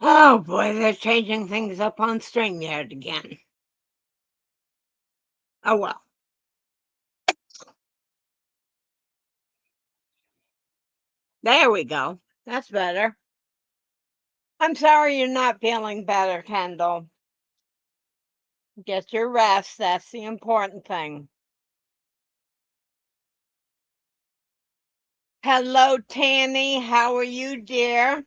Oh boy, they're changing things up on StreamYard again. Oh well. There we go. That's better. I'm sorry you're not feeling better, Kendall. Get your rest. That's the important thing. Hello, Tanny. How are you, dear?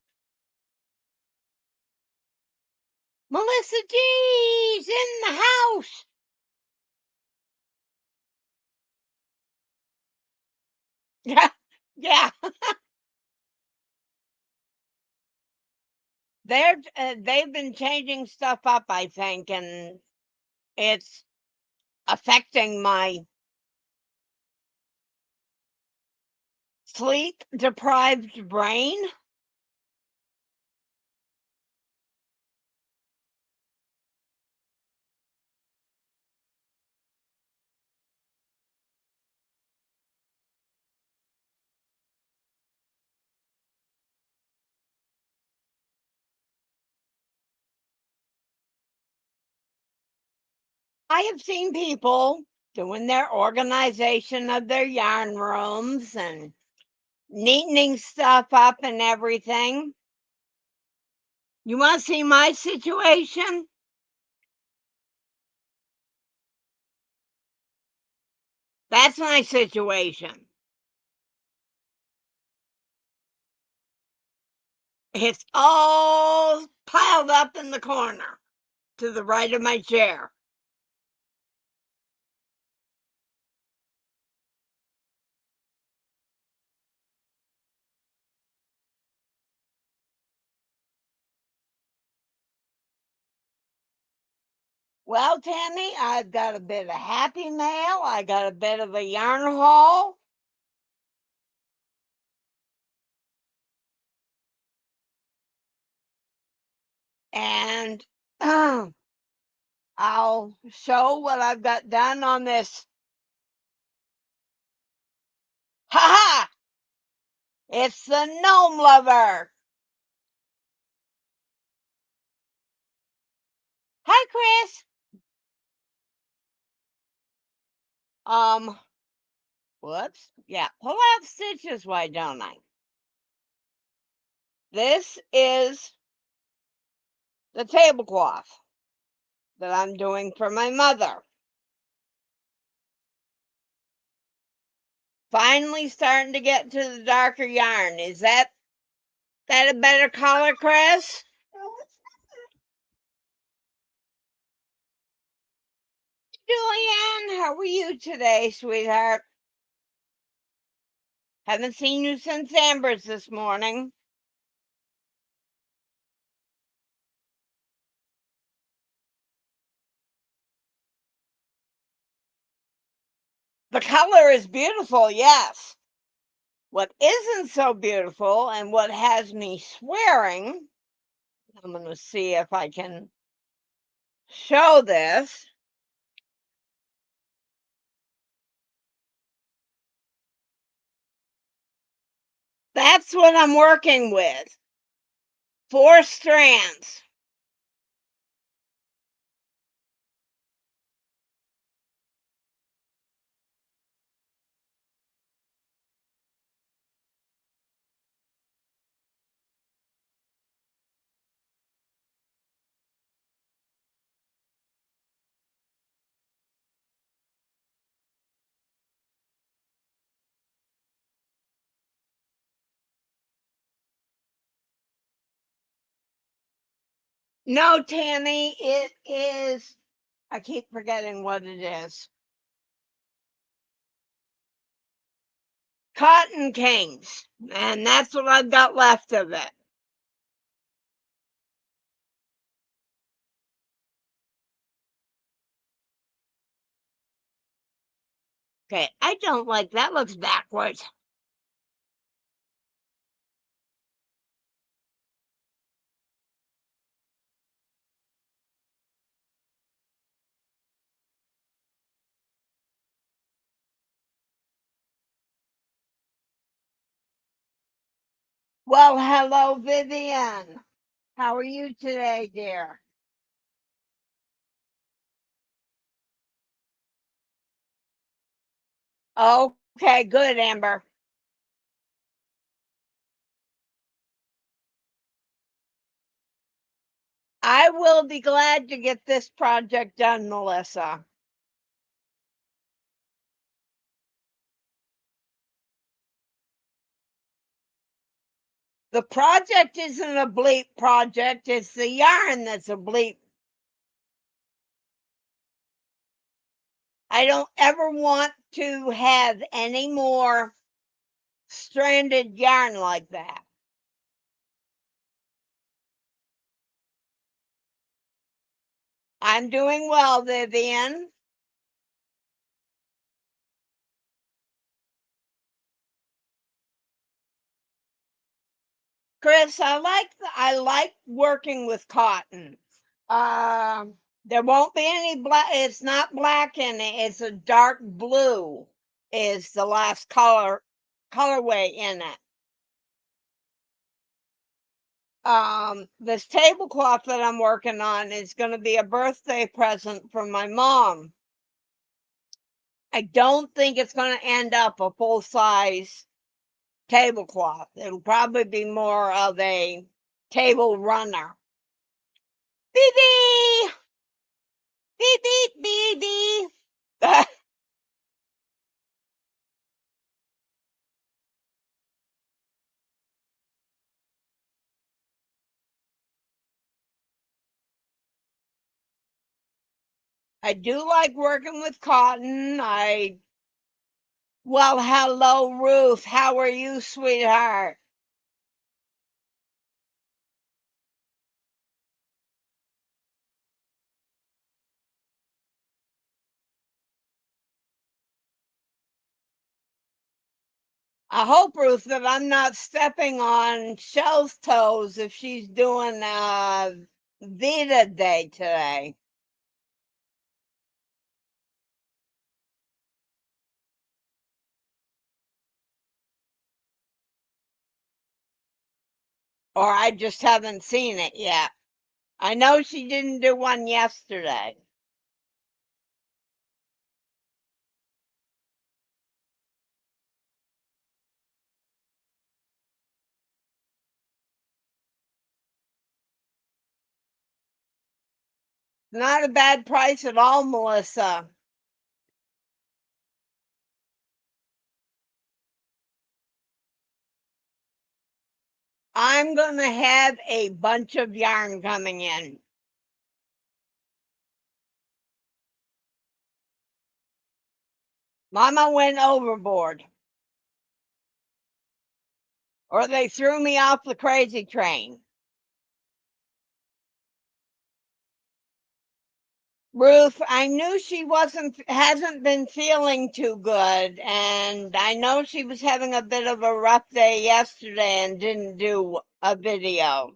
Melissa G's in the house. Yeah, yeah. They've been changing stuff up, I think, and it's affecting my sleep-deprived brain. I have seen people doing their organization of their yarn rooms and neatening stuff up and everything. You want to see my situation? That's my situation. It's all piled up in the corner to the right of my chair. Well, Tammy, I've got a bit of happy mail. I got a bit of a yarn haul. And I'll show what I've got done on this. Ha ha! It's the gnome lover. Hi, Chris. Um, whoops. Yeah, pull out stitches, why don't I? This is the tablecloth that I'm doing for my mother. Finally starting to get to the darker yarn. Is that a better color, Chris? Julianne, how are you today, sweetheart? Haven't seen you since Amber's this morning. The color is beautiful, yes. What isn't so beautiful and what has me swearing, I'm going to see if I can show this. That's what I'm working with. 4 strands. No, Tammy, it is, I keep forgetting what it is. Cotton Kings, and that's what I've got left of it. Okay, I don't like that, looks backwards. Well, hello, Vivian. How are you today, dear? Okay, good, Amber. I will be glad to get this project done, Melissa. The project isn't a bleep project, it's the yarn that's a bleep. I don't ever want to have any more stranded yarn like that. I'm doing well, Vivian. Chris, I like working with cotton. There won't be any black. It's not black in it. It's a dark blue. Is the last colorway in it. This tablecloth that I'm working on is going to be a birthday present from my mom. I don't think it's going to end up a full size tablecloth. It'll probably be more of a table runner. Beep beep beep beep beep beep. I do like working with cotton. Well, hello, Ruth. How are you, sweetheart? I hope, Ruth, that I'm not stepping on Shell's toes if she's doing Vita Day today. Or I just haven't seen it yet. I know she didn't do one yesterday. Not a bad price at all, Melissa. I'm going to have a bunch of yarn coming in. Mama went overboard, or they threw me off the crazy train. Ruth, I knew she hasn't been feeling too good, and I know she was having a bit of a rough day yesterday and didn't do a video.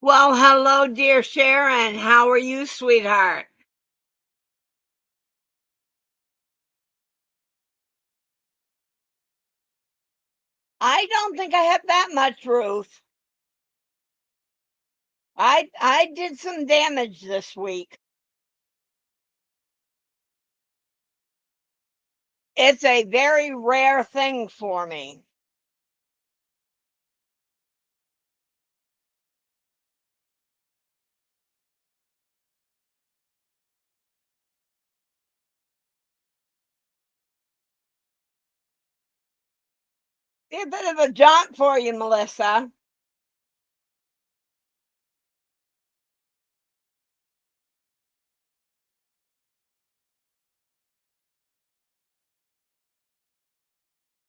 Well, hello, dear Sharon. How are you, sweetheart? I don't think I have that much, Ruth. I did some damage this week. It's a very rare thing for me. Be a bit of a jaunt for you, Melissa.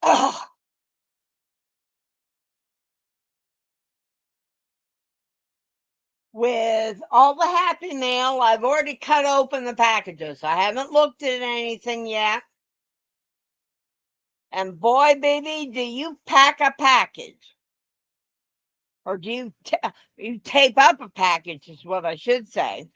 Ugh. With all the Happy Mail, I've already cut open the packages. I haven't looked at anything yet. And boy, baby, do you pack a package. Or do you tape up a package, is what I should say.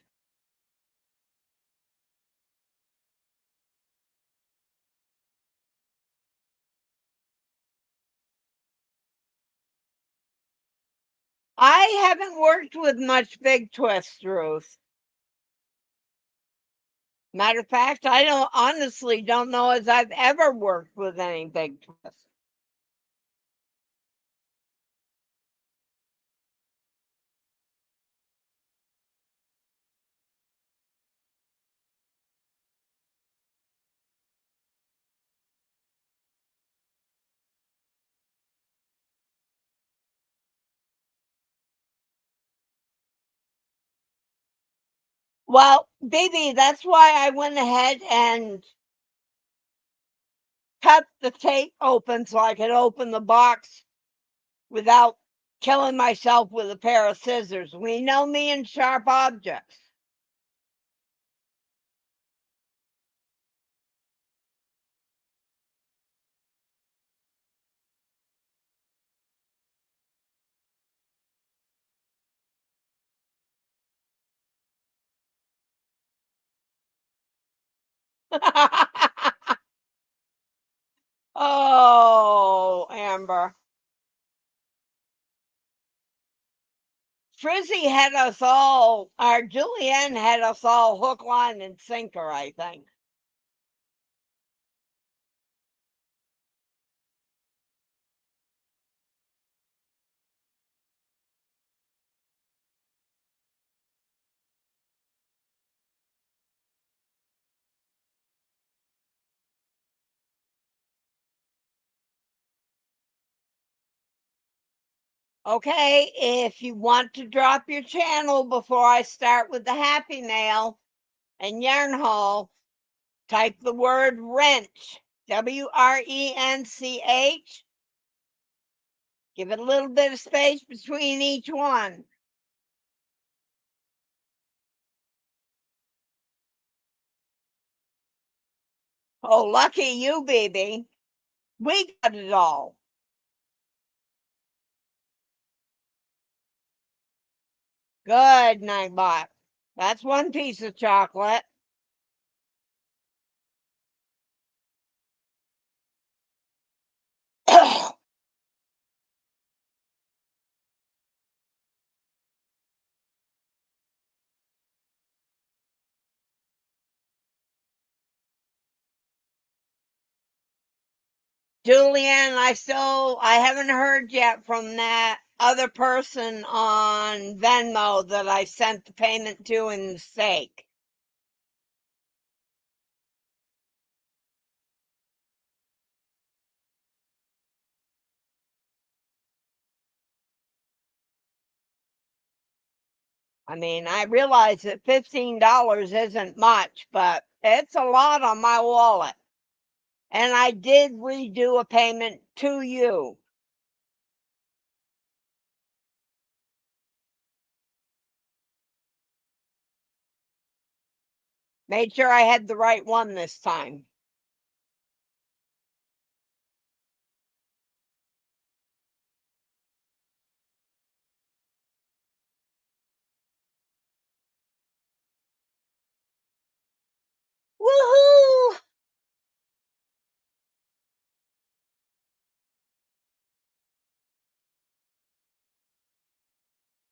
I haven't worked with much big twist, Ruth. Matter of fact, I don't honestly don't know as I've ever worked with any big twist. Well, baby, that's why I went ahead and cut the tape open so I could open the box without killing myself with a pair of scissors. We know me and sharp objects. Oh, Amber. Frizzy had us all, our Julianne had us all hook, line, and sinker, I think. Okay, if you want to drop your channel before I start with the Happy Mail and Yarn Haul, type the word wrench, WRENCH. Give it a little bit of space between each one. Oh, lucky you, baby. We got it all. Good, Nightbot. That's one piece of chocolate. Julianne, I haven't heard yet from that other person on Venmo that I sent the payment to in mistake. I mean, I realize that $15 isn't much, but it's a lot on my wallet. And I did redo a payment to you. Made sure I had the right one this time. Woohoo!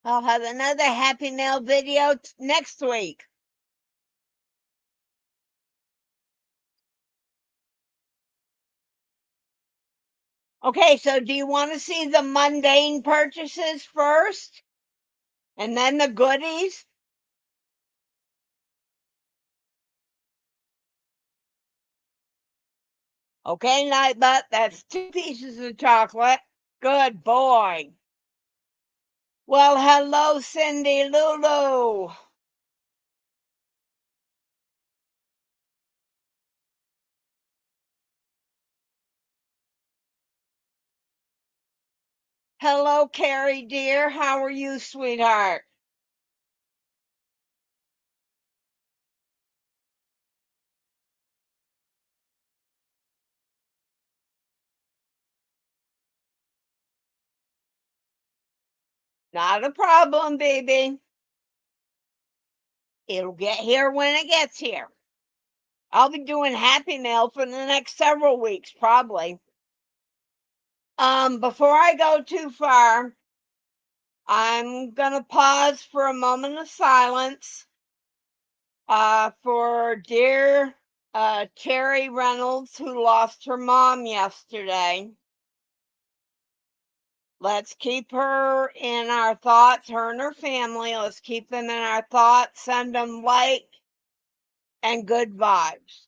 I'll have another Happy Mail video next week. Okay, so do you want to see the mundane purchases first and then the goodies? Okay, Nightbutt, that's 2 pieces of chocolate. Good boy. Well, hello, Cindy Lulu. Hello, Carrie dear. How are you, sweetheart? Not a problem, baby. It'll get here when it gets here. I'll be doing Happy Mail for the next several weeks, probably. Before I go too far, I'm gonna pause for a moment of silence for dear Terry Reynolds, who lost her mom yesterday. Let's keep her in our thoughts, her and her family. Let's keep them in our thoughts, send them light and good vibes.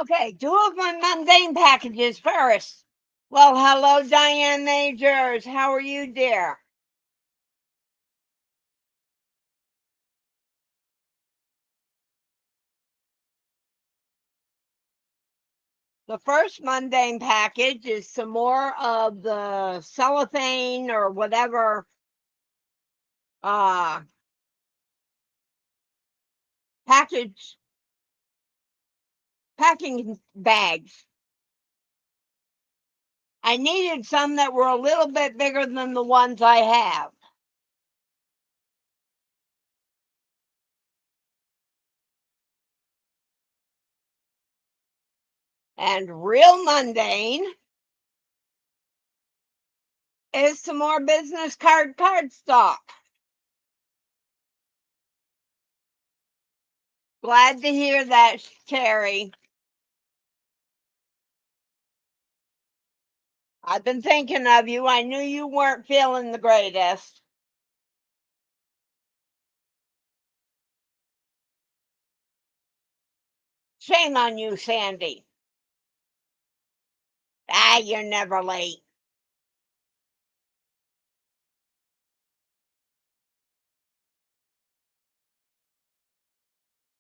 Okay, two of my mundane packages first. Well, hello, Diane Majors. How are you, dear? The first mundane package is some more of the cellophane or whatever uh, package packing bags. I needed some that were a little bit bigger than the ones I have. And real mundane is some more business card stock. Glad to hear that, Terry. I've been thinking of you. I knew you weren't feeling the greatest. Shame on you, Sandy. Ah, you're never late.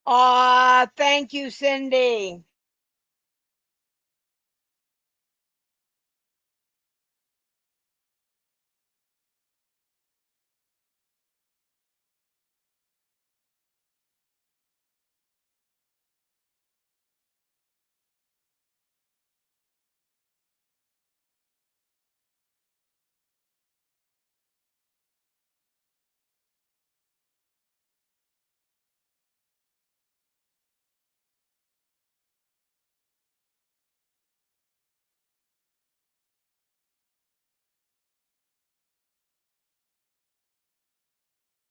Aw, thank you, Cindy.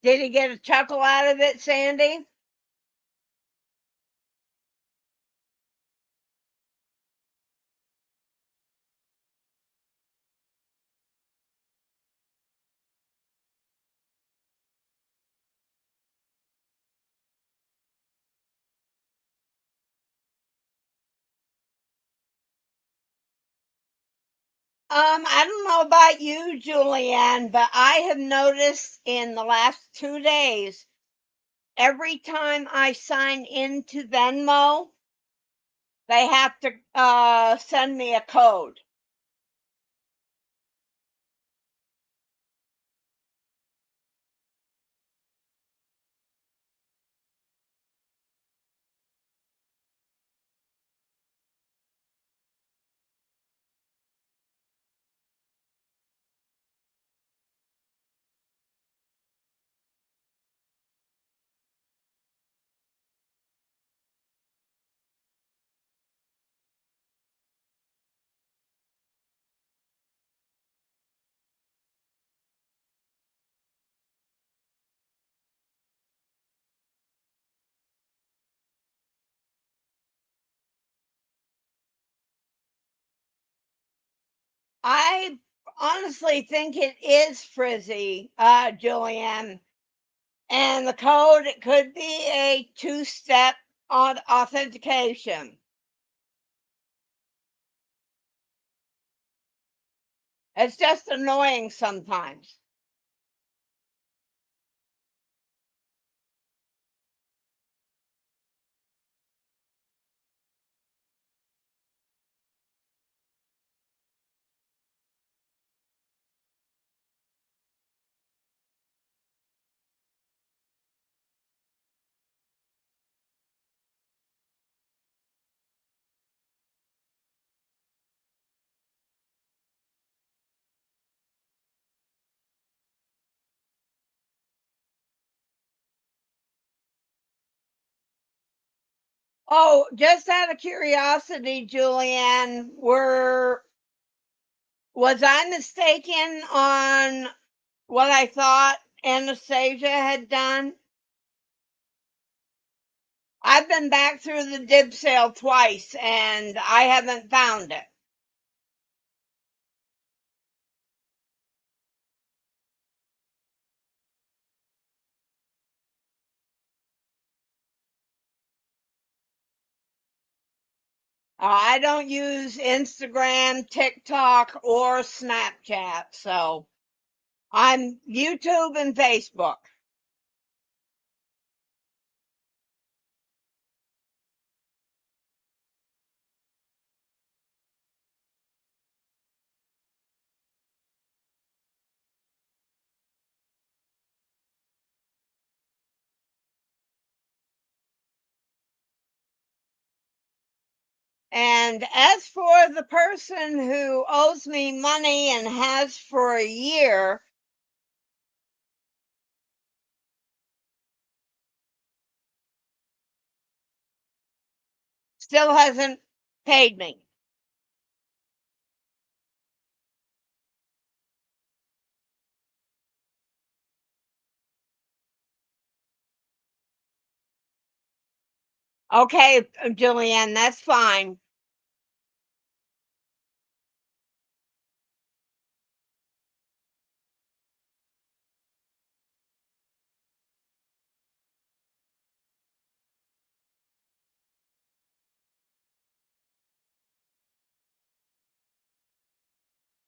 Did he get a chuckle out of it, Sandy? I don't know about you, Julianne, but I have noticed in the last 2 days, every time I sign into Venmo, they have to send me a code. I honestly think it is frizzy, Julianne. And the code, it could be a two-step authentication. It's just annoying sometimes. Oh, just out of curiosity, Julianne, was I mistaken on what I thought Anastasia had done? I've been back through the dib sale twice and I haven't found it. I don't use Instagram, TikTok, or Snapchat, so I'm YouTube and Facebook. And as for the person who owes me money and has for a year, still hasn't paid me. Okay, Julianne, that's fine.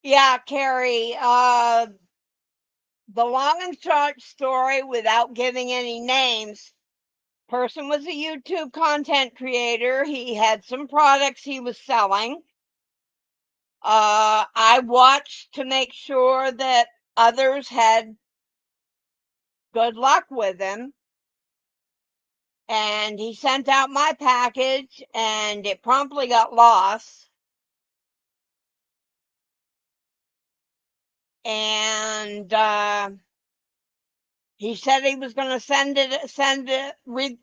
Yeah, Carrie, the long and short story without giving any names, person was a YouTube content creator. He had some products he was selling. I watched to make sure that others had good luck with him. And he sent out my package and it promptly got lost. And he said he was going to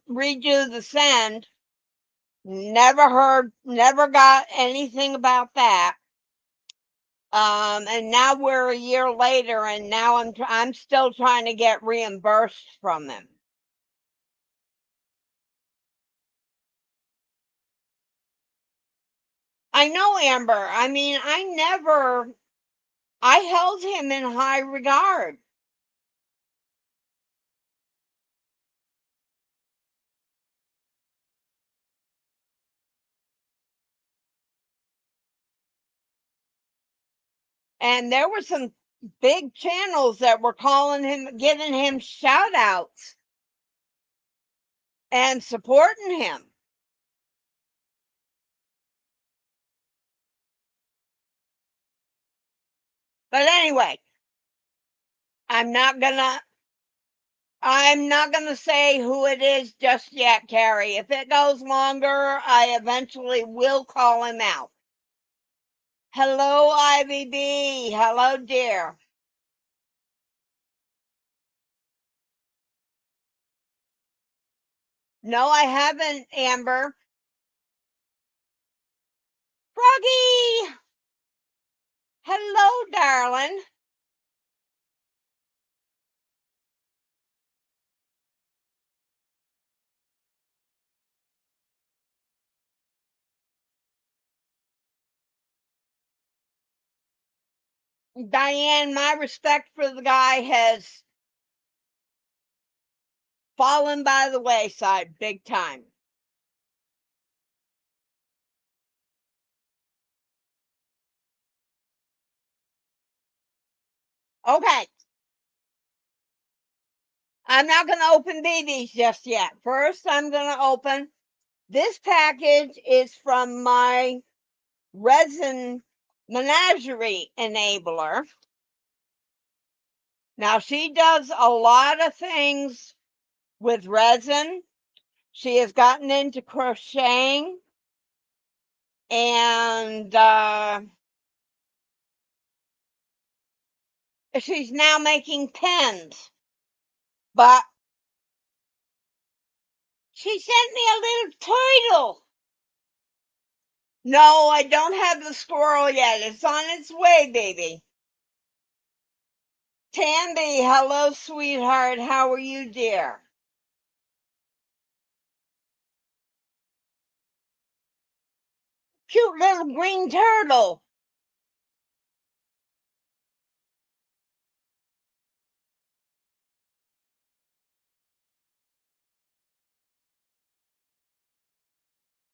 redo the send. Never got anything about that. And now we're a year later, and now I'm still trying to get reimbursed from them. I know, Amber. I mean, I held him in high regard. And there were some big channels that were calling him, giving him shout outs and supporting him. But anyway, I'm not gonna I'm not gonna say who it is just yet, Carrie. If it goes longer, I eventually will call him out. Hello, Ivy B. Hello, dear. No, I haven't, Amber. Froggy! Hello, darling. Diane, my respect for the guy has fallen by the wayside big time. Okay. I'm not going to open BB's just yet. First, I'm going to open this package is from my Resin Menagerie enabler. Now, she does a lot of things with resin. She has gotten into crocheting and she's now making pens. But she sent me a little turtle. No, I don't have the squirrel yet. It's on its way, baby. Tandy, hello, sweetheart. How are you, dear? Cute little green turtle.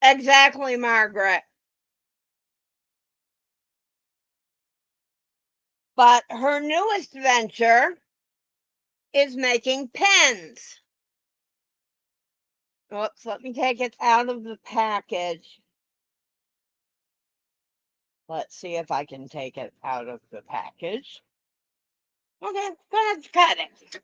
Exactly, Margaret. But her newest venture is making pens. Oops, let me take it out of the package. Let's see if I can take it out of the package. Okay, go ahead, cut it.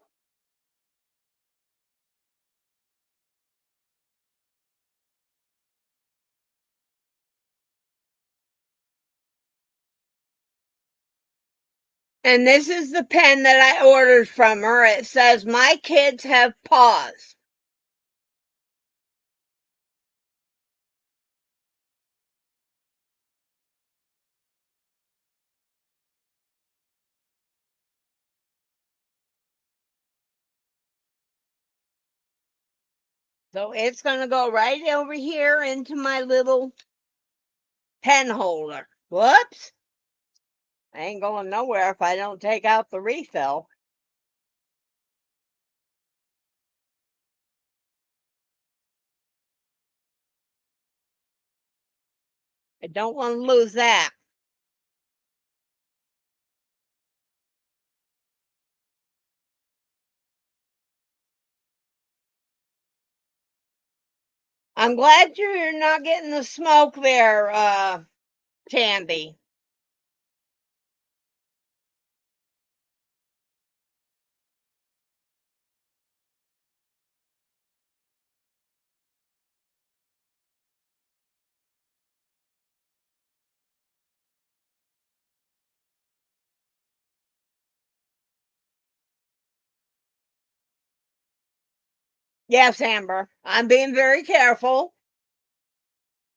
And this is the pen that I ordered from her. It says, "My kids have paws." So it's going to go right over here into my little pen holder. Whoops. I ain't going nowhere if I don't take out the refill. I don't want to lose that. I'm glad you're not getting the smoke there, Tandy. Yes, Amber. I'm being very careful.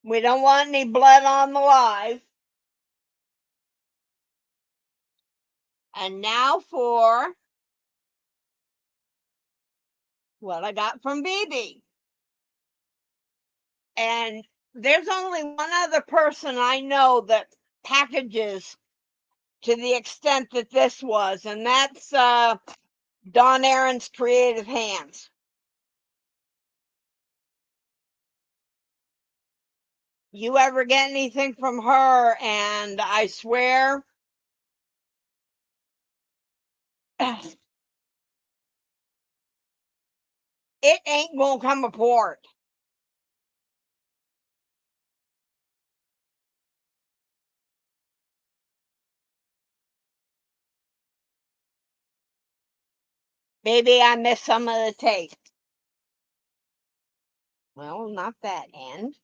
We don't want any blood on the live. And now for what I got from BB. And there's only one other person I know that packages to the extent that this was, and that's Dawn Aaron's Creative Hands. You ever get anything from her, and I swear it ain't gonna come apart. Maybe I missed some of the taste. Well, not that end.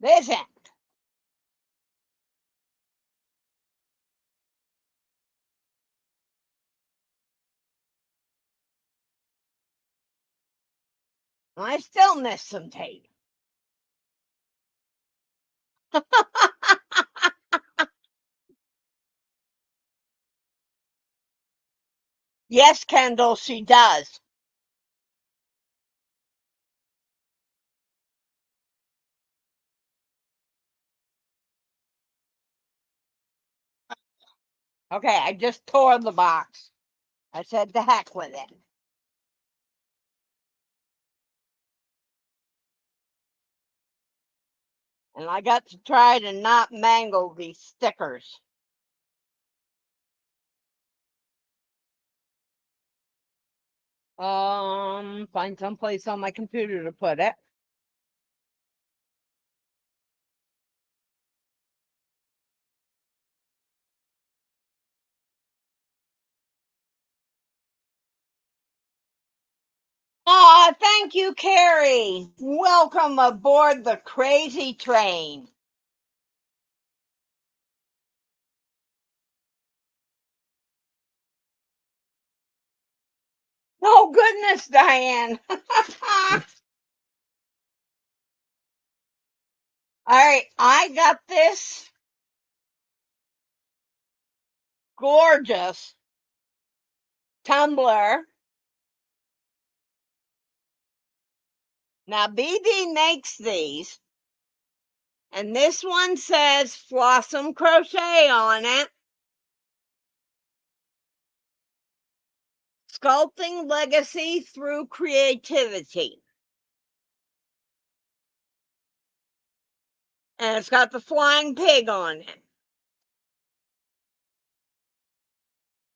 This end. I still missed some taste. Yes, Kendall, she does. Okay, I just tore the box. I said to heck with it. And I got to try to not mangle these stickers. Find someplace on my computer to put it. Aw, thank you, Carrie. Welcome aboard the crazy train. Oh, goodness, Diane. All right, I got this gorgeous tumbler. Now, BB makes these, and this one says Flossom Crochet on it. Sculpting legacy through creativity. And it's got the flying pig on it.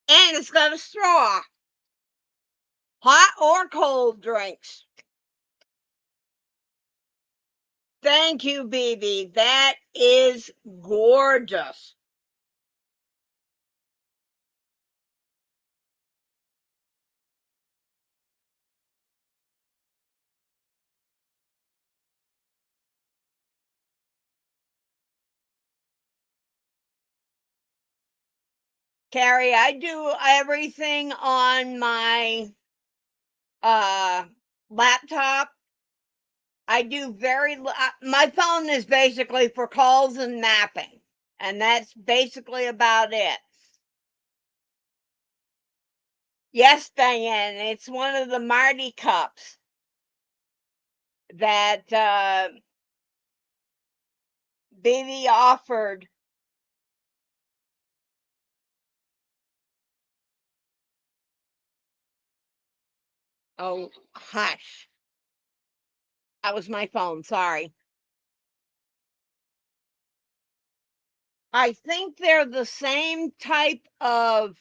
And it's got a straw. Hot or cold drinks. Thank you, BB. That is gorgeous. Carrie, I do everything on my laptop. I do my phone is basically for calls and mapping, and that's basically about it. Yes, Diane, it's one of the Marty cups that Baby offered. Oh, hush. That was my phone, sorry. I think they're the same type of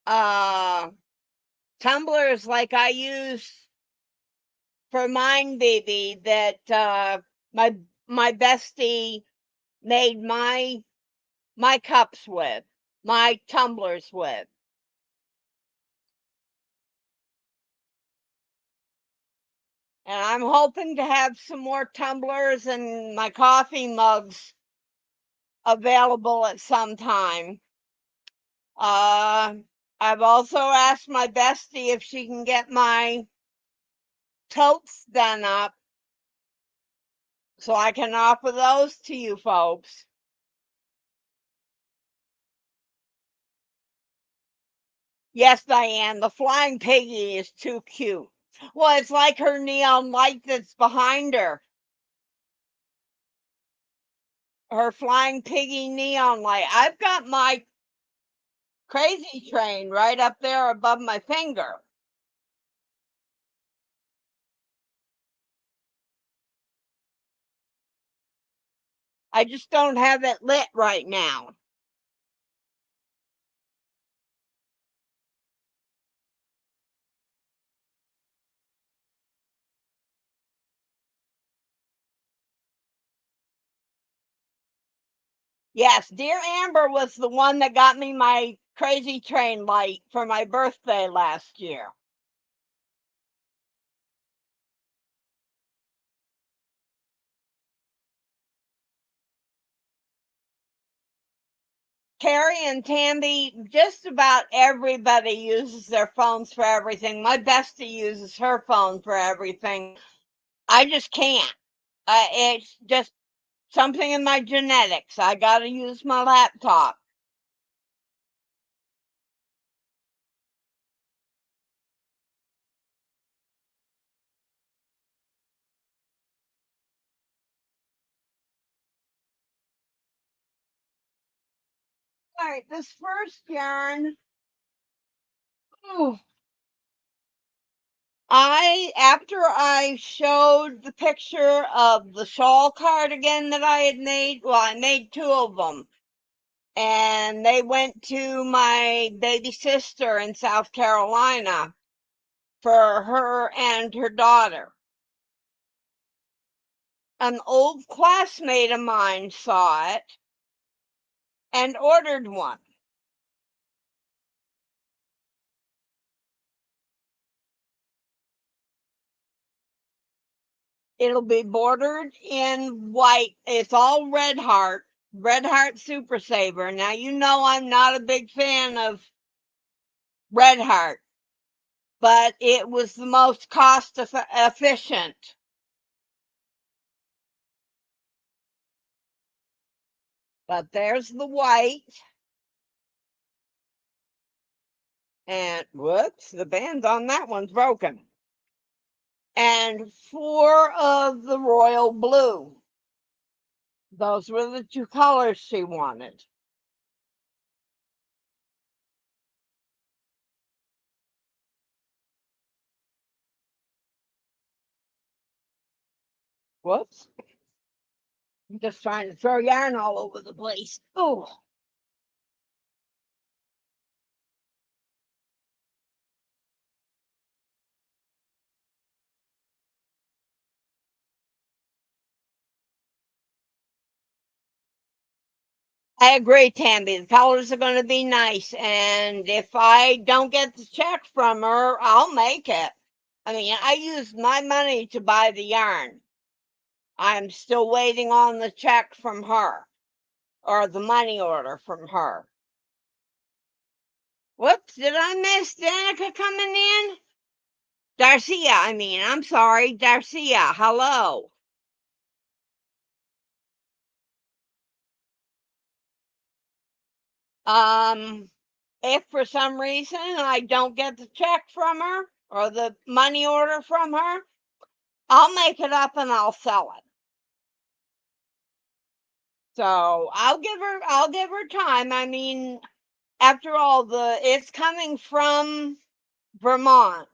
uh tumblers like I use for mine, Baby, that my my bestie made my cups with, my tumblers with. And I'm hoping to have some more tumblers and my coffee mugs available at some time. Uh, I've also asked my bestie if she can get my totes done up so I can offer those to you folks. Yes, Diane, the flying piggy is too cute. Well, it's like her neon light that's behind her. Her flying piggy neon light. I've got my crazy train right up there above my finger. I just don't have it lit right now. Yes, dear Amber was the one that got me my crazy train light for my birthday last year. Carrie and Tammy, just about everybody uses their phones for everything. My bestie uses her phone for everything. I just can't. It's just something in my genetics. I got to use my laptop. All right, this first yarn, oh, after I showed the picture of the shawl cardigan that I had made, well, I made two of them, and they went to my baby sister in South Carolina for her and her daughter. An old classmate of mine saw it and ordered one. It'll be bordered in white. It's all Red Heart Super Saver. Now, you know I'm not a big fan of Red Heart, but it was the most cost efficient. But there's the white. And whoops, the band on that one's broken. And 4 of the royal blue. Those were the 2 colors she wanted. Whoops. I'm just trying to throw yarn all over the place. Oh. I agree, Tammy. The colors are going to be nice. And if I don't get the check from her, I'll make it. I mean, I used my money to buy the yarn. I'm still waiting on the check from her or the money order from her. Whoops, did I miss Danica coming in? I'm sorry, Darcia, hello. If for some reason I don't get the check from her or the money order from her, I'll make it up and I'll sell it. So I'll give her time. I mean, after all, it's coming from Vermont.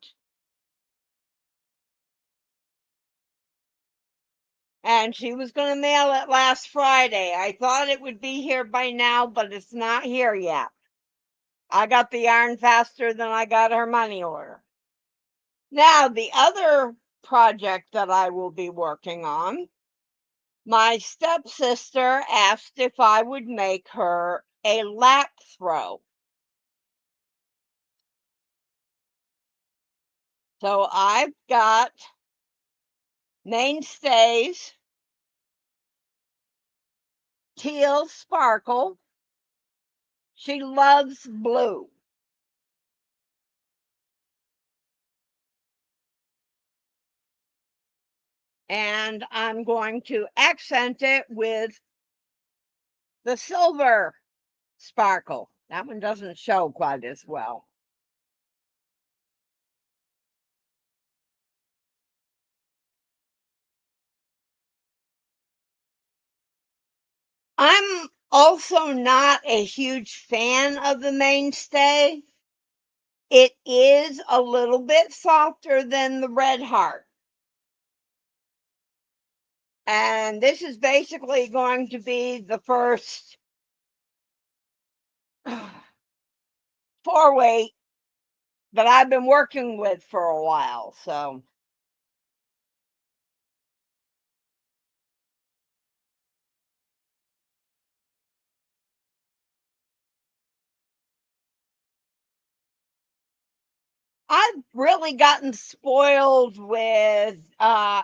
And she was going to mail it last Friday. I thought it would be here by now, but it's not here yet. I got the yarn faster than I got her money order. Now, the other project that I will be working on, my stepsister asked if I would make her a lap throw. So I've got mainstays, teal sparkle. She loves blue. And I'm going to accent it with the silver sparkle. That one doesn't show quite as well. I'm also not a huge fan of the mainstay. It is a little bit softer than the Red Heart. And this is basically going to be the first 4-weight that I've been working with for a while. So I've really gotten spoiled with,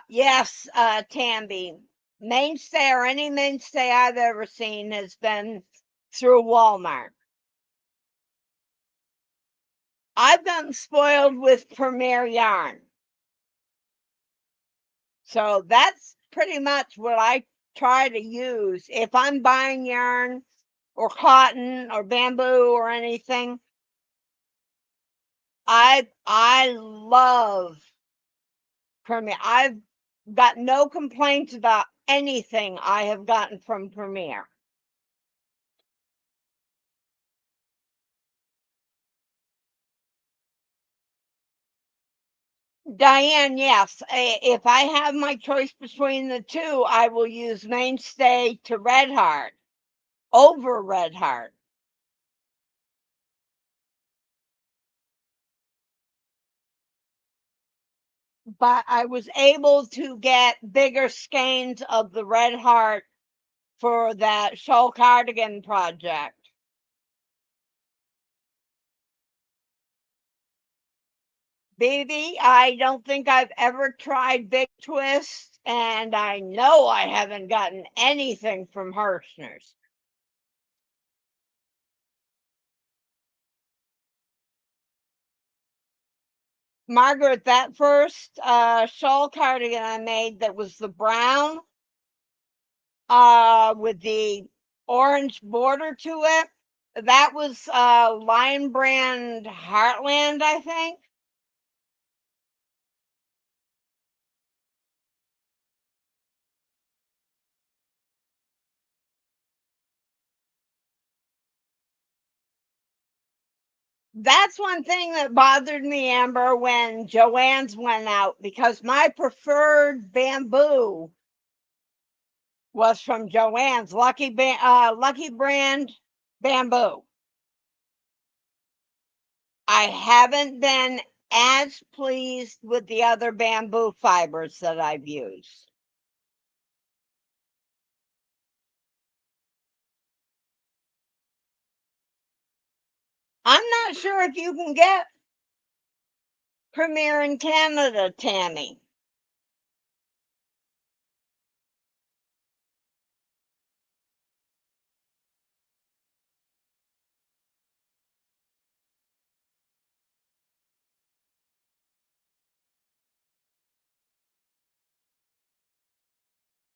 yes, Tambi. Mainstay or any mainstay I've ever seen has been through Walmart. I've gotten spoiled with Premier Yarn. So that's pretty much what I try to use. If I'm buying yarn or cotton or bamboo or anything, I love Premier. I've got no complaints about anything I have gotten from Premier. Diane, yes. If I have my choice between the two, I will use Mainstay to Red Heart over Red Heart. But I was able to get bigger skeins of the Red Heart for that shawl cardigan project. Baby, I don't think I've ever tried Big Twist, and I know I haven't gotten anything from Hirschner's. Margaret, that first shawl cardigan I made that was the brown with the orange border to it, that was Lion Brand Heartland, I think. That's one thing that bothered me, Amber, when Joann's went out, because my preferred bamboo was from Joann's Lucky Brand bamboo. I haven't been as pleased with the other bamboo fibers that I've used. I'm not sure if you can get Premier in Canada, Tammy.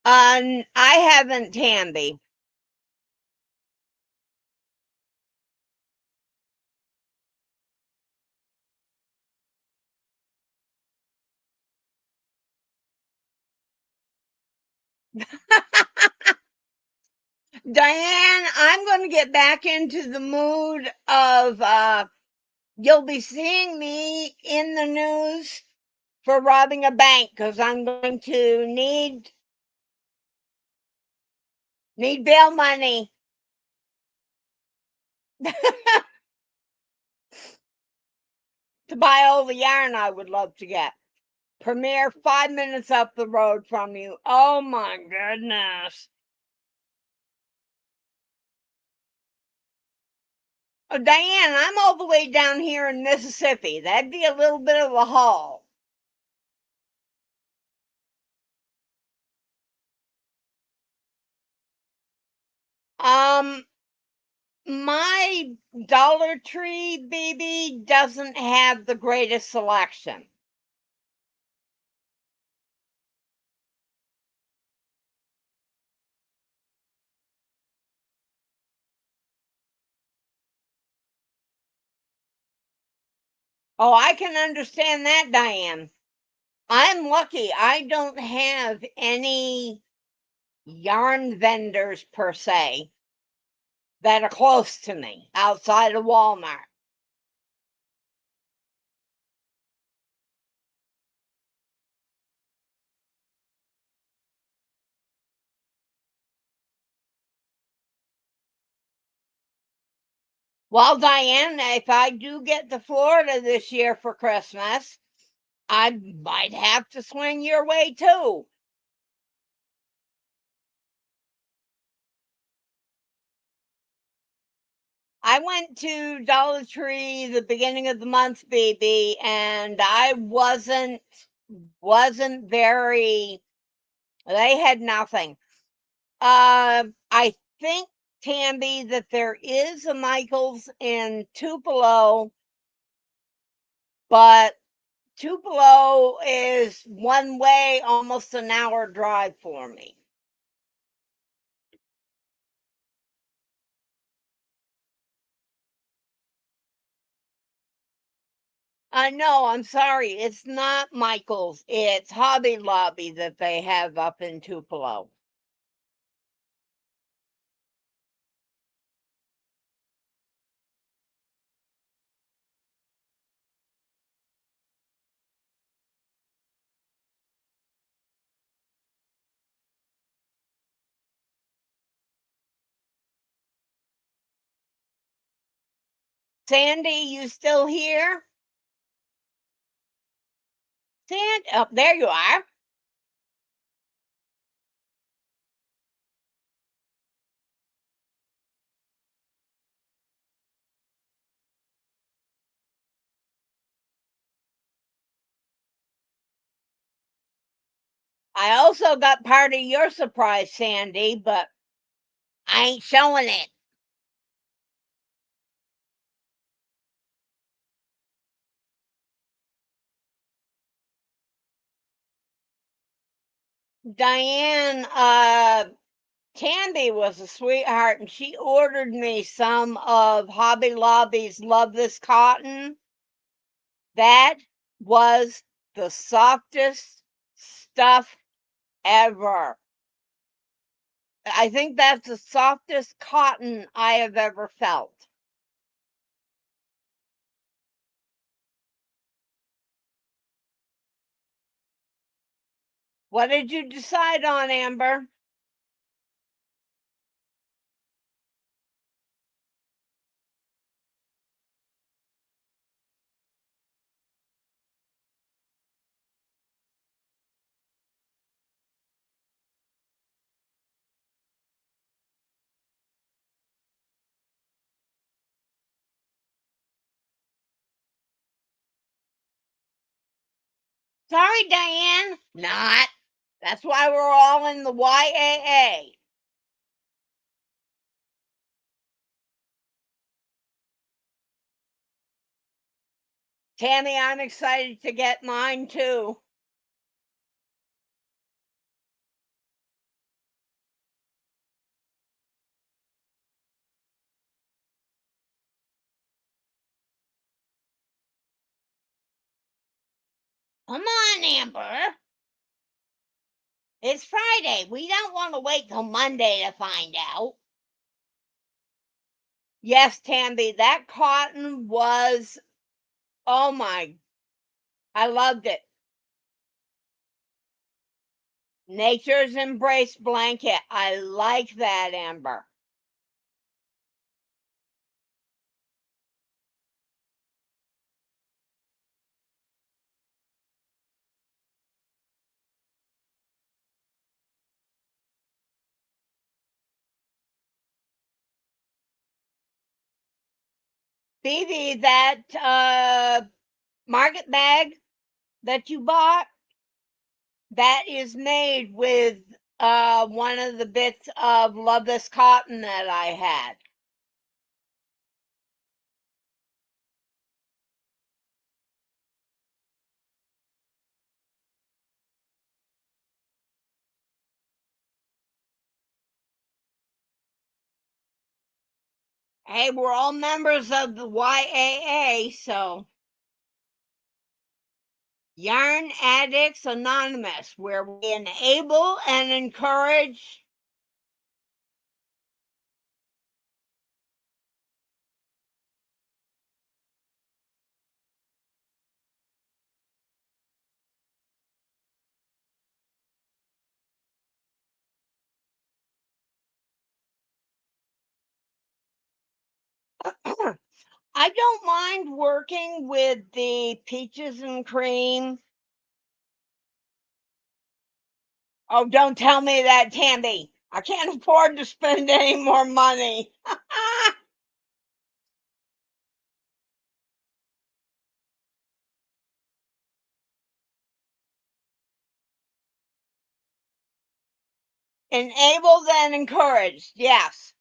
I haven't, Tammy. Diane, I'm going to get back into the mood of you'll be seeing me in the news for robbing a bank because I'm going to need bail money to buy all the yarn I would love to get. Premier 5 minutes up the road from you. Oh my goodness. Oh, Diane, I'm all the way down here in Mississippi. That'd be a little bit of a haul. Um, my Dollar Tree, baby, doesn't have the greatest selection. Oh, I can understand that, Diane. I'm lucky. I don't have any yarn vendors per se that are close to me outside of Walmart. Well, Diane, if I do get to Florida this year for Christmas, I might have to swing your way too. I went to Dollar Tree the beginning of the month, baby, and I wasn't very. They had nothing. I think, Tammy, that there is a Michaels in Tupelo, but Tupelo is one way, almost an hour drive for me. No, I'm sorry. It's not Michaels. It's Hobby Lobby that they have up in Tupelo. Sandy, you still here? Oh, there you are. I also got part of your surprise, Sandy, but I ain't showing it. Diane, Candy was a sweetheart, and she ordered me some of Hobby Lobby's Love This Cotton. That was the softest stuff ever. I think that's the softest cotton I have ever felt. What did you decide on, Amber? Sorry, Diane. Not. That's why we're all in the YAA. Tammy, I'm excited to get mine too. Come on, Amber. It's Friday. We don't want to wait till Monday to find out. Yes, Tammy, that cotton was, oh my, I loved it. Nature's Embrace blanket. I like that, Amber. Phoebe, that market bag that you bought, that is made with one of the bits of Love This Cotton that I had. Hey, we're all members of the YAA, so Yarn Addicts Anonymous, where we enable and encourage. I don't mind working with the peaches and cream. Oh, don't tell me that, Tammy. I can't afford to spend any more money. Enabled and encouraged, yes.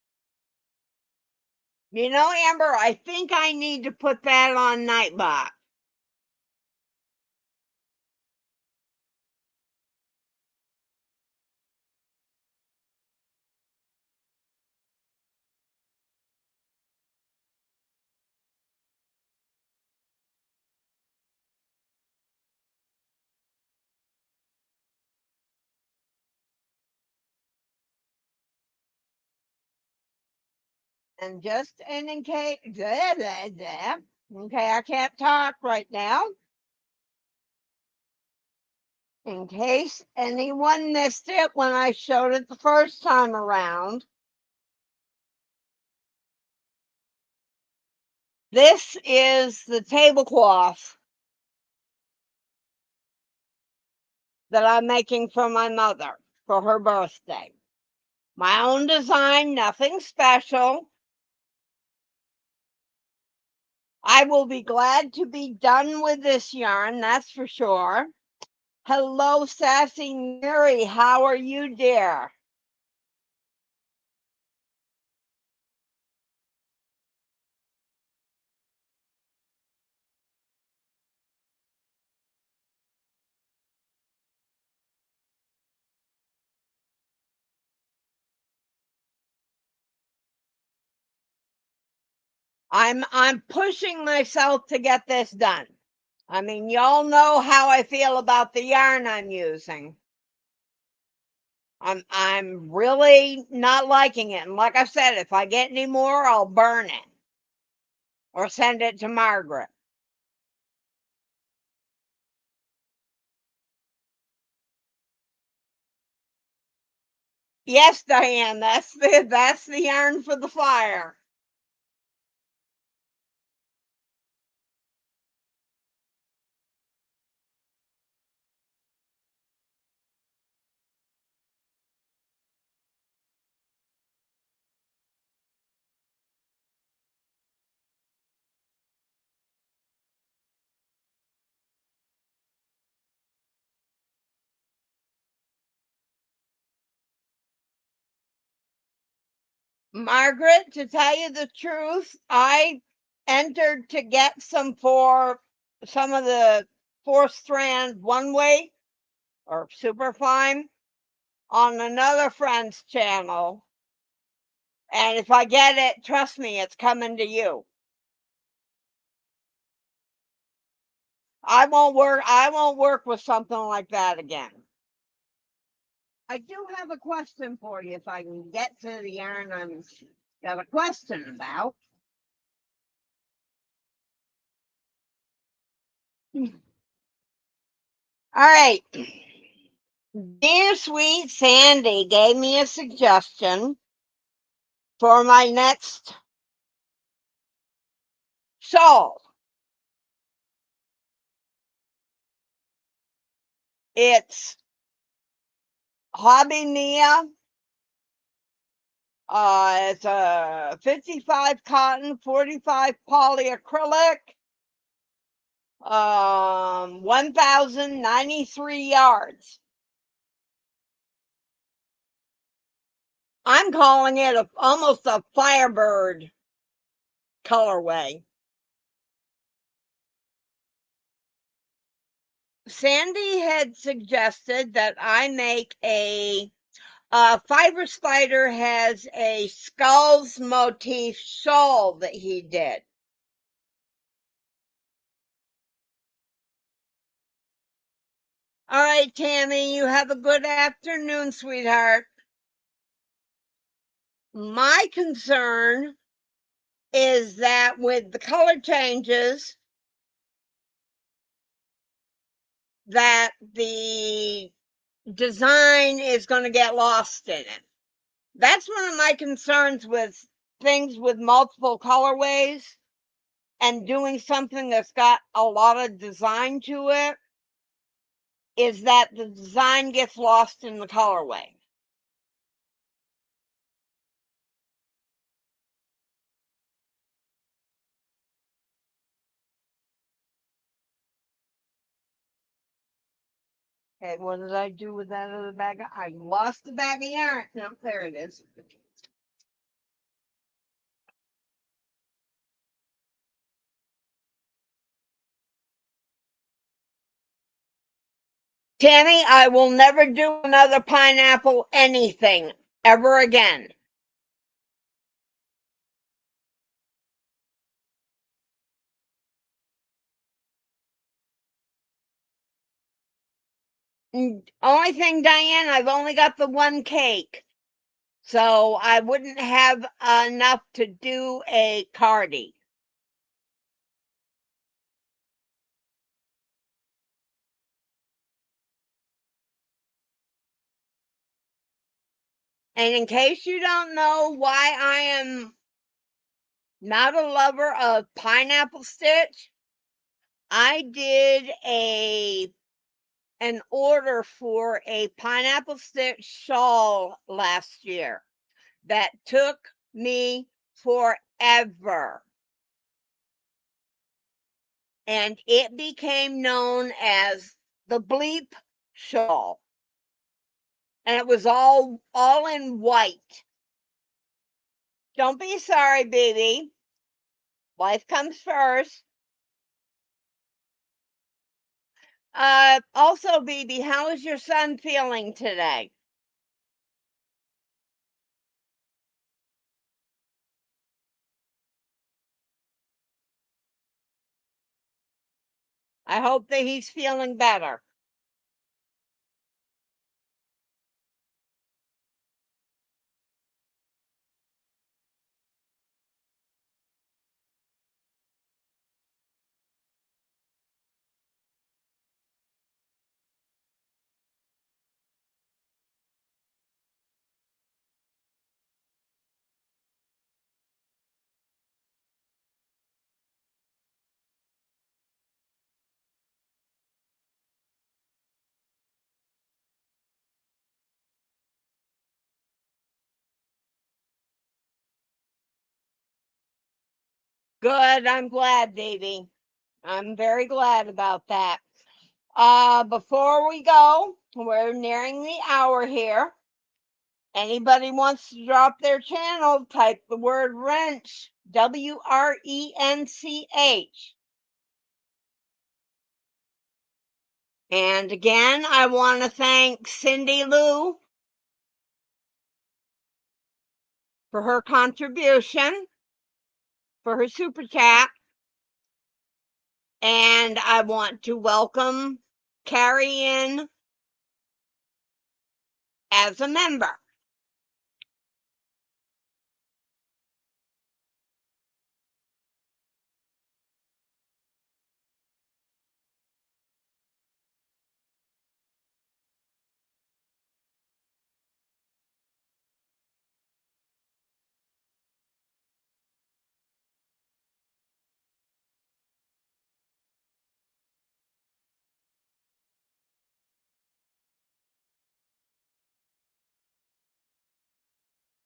You know, Amber, I think I need to put that on Nightbot. And just in case, okay, I can't talk right now. In case anyone missed it when I showed it the first time around, This is the tablecloth that I'm making for my mother for her birthday. My own design, nothing special. I will be glad to be done with this yarn, that's for sure. Hello, Sassy Mary. How are you, dear? I'm pushing myself to get this done. I mean, y'all know how I feel about the yarn I'm using. I'm really not liking it. And like I said, if I get any more, I'll burn it or send it to Margaret. Yes, Diane, that's the yarn for the fire. Margaret, to tell you the truth, I entered to get some for some of the 4 strand one way or superfine on another friend's channel. And if I get it, trust me, it's coming to you. I won't work with something like that again. I do have a question for you if I can get to the yarn I'm got a question about. All right. Dear Sweet Sandy gave me a suggestion for my next shawl. It's Hobby Nia. It's a 55 cotton, 45 polyacrylic, 1,093 yards. I'm calling it almost a Firebird colorway. Sandy had suggested that I make a Fiber Spider has a skulls motif shawl that he did. All right, Tammy, you have a good afternoon, sweetheart. My concern is that with the color changes, that the design is going to get lost in it. That's one of my concerns with things with multiple colorways and doing something that's got a lot of design to it, is that the design gets lost in the colorway. Okay, what did I do with that other bag? I lost the bag of yarn. No, there it is. Tammy, I will never do another pineapple anything ever again. Only thing, Diane, I've only got the one cake. So I wouldn't have enough to do a cardi. And in case you don't know why I am not a lover of pineapple stitch. I did an order for a pineapple stitch shawl last year that took me forever. And it became known as the bleep shawl. And it was all in white. Don't be sorry, baby. Life comes first. Also, baby, how is your son feeling today? I hope that he's feeling better. Good. I'm glad, baby. I'm very glad about that. Before we go, we're nearing the hour here. Anybody wants to drop their channel, type the word wrench, WRENCH. And again, I want to thank Cindy Lou for her contribution, for her super chat. And I want to welcome Carrie in as a member.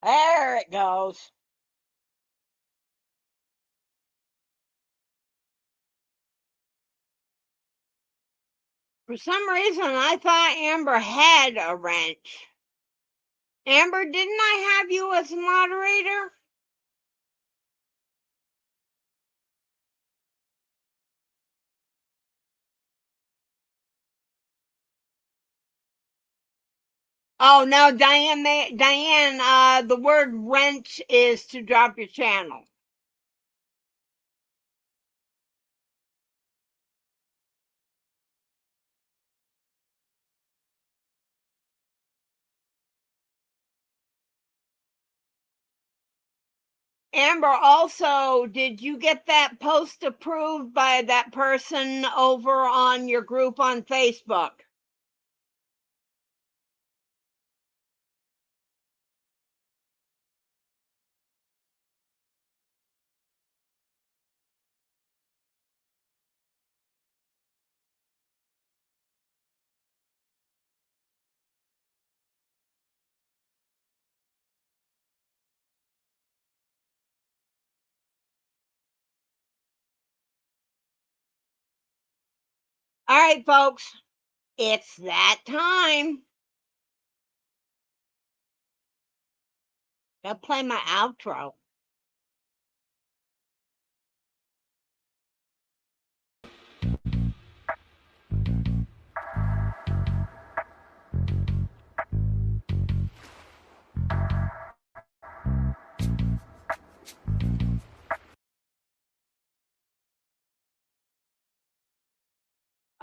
There it goes. For some reason, I thought Amber had a wrench. Amber, didn't I have you as moderator? Oh no, Diane. The word wrench is to drop your channel. Amber, also, did you get that post approved by that person over on your group on Facebook? All right, folks, it's that time. I'll play my outro.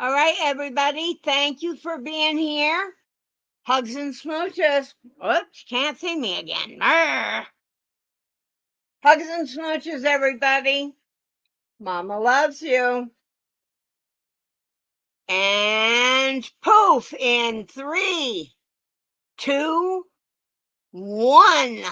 All right, everybody, thank you for being here. Hugs and smooches. Oops, can't see me again. Arr. Hugs and smooches, everybody. Mama loves you. And poof in 3, 2, 1.